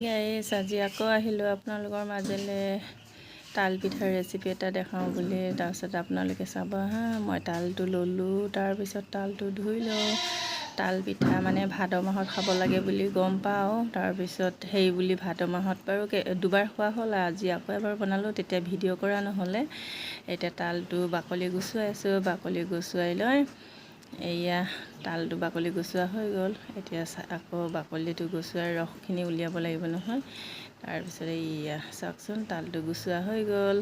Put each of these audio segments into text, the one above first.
গাইছ আজি আকৌ আহিলোঁ আপোনালোকৰ মাজলৈ তাল পিঠাৰ ৰেচিপি এটা দেখাওঁ বুলি। তাৰপিছত আপোনালোকে চাব হা। মই তালটো ল'লোঁ, তাৰপিছত তালটো ধুই লওঁ। তাল পিঠা মানে ভাদ মাহত খাব লাগে বুলি গম পাওঁ। তাৰপিছত হেৰি বুলি ভাদ মাহত বাৰু দুবাৰ খোৱা হ'ল। আজি আকৌ এবাৰ বনালোঁ, তেতিয়া ভিডিঅ' কৰা নহ'লে। এতিয়া তালটো বাকলি গুচুৱাইছোঁ। বাকলি গুচুৱাই লৈ এয়া তালটো বাকলি গুচোৱা হৈ গ'ল। এতিয়া আকৌ বাকলিটো গুচুৱাই ৰসখিনি উলিয়াব লাগিব নহয়। তাৰপিছত এয়া চাওকচোন, তালটো গুচোৱা হৈ গ'ল।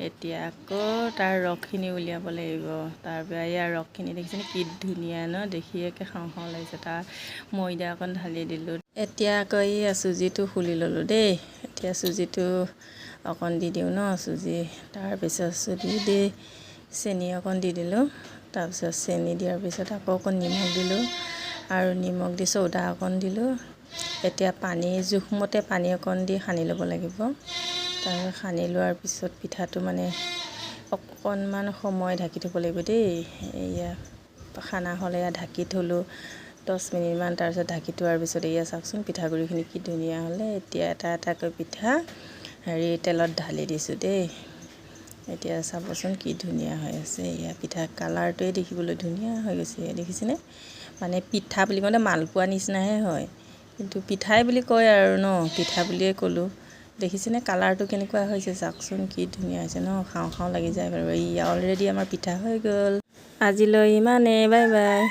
এতিয়া আকৌ তাৰ ৰসখিনি উলিয়াব লাগিব। তাৰপৰা এয়া ৰসখিনি দেখিছেনে কি ধুনীয়া ন, দেখিয়ে খাওঁ খাওঁ লাগিছে। তাৰ ময়দা অকণ ঢালি দিলোঁ। এতিয়া আকৌ এয়া চুজিটো খুলি ল'লোঁ দেই। এতিয়া চুজিটো অকণ দি দিওঁ ন, চুজি। তাৰপিছত চুজি দি চেনি অকণ দি দিলোঁ। তাৰপিছত চেনি দিয়াৰ পিছত আকৌ অকণ নিমখ দিলোঁ আৰু নিমখ দি চৌদা অকণ দিলোঁ। এতিয়া জোখমতে পানী অকণ দি সানি ল'ব লাগিব। তাৰপিছত সানি লোৱাৰ পিছত পিঠাটো মানে অকণমান সময় ঢাকি থ'ব লাগিব দেই। এয়া খানা হ'লে ঢাকি থ'লোঁ 10 মিনিটমান। তাৰপিছত ঢাকি থোৱাৰ পিছত এয়া চাওকচোন, পিঠাগুড়িখিনি কি ধুনীয়া হ'লে। এতিয়া এটা এটাকৈ পিঠা তেলত ঢালি দিছোঁ দেই। এতিয়া চাবচোন কি ধুনীয়া হৈ আছে। এয়া পিঠা কালাৰটোৱে দেখিবলৈ ধুনীয়া হৈ গৈছে, দেখিছেনে। মানে পিঠা বুলি কওঁতে মালপোৱা নিচিনাহে হয়, কিন্তু পিঠাই বুলি কয় আৰু ন, পিঠা বুলিয়ে ক'লোঁ। দেখিছেনে কালাৰটো কেনেকুৱা হৈছে, চাওকচোন কি ধুনীয়া হৈছে ন, খাওঁ খাওঁ লাগি যায় বাৰু। অলৰেডি আমাৰ পিঠা হৈ গ'ল। আজিলৈ ইমানেই, বাই বাই।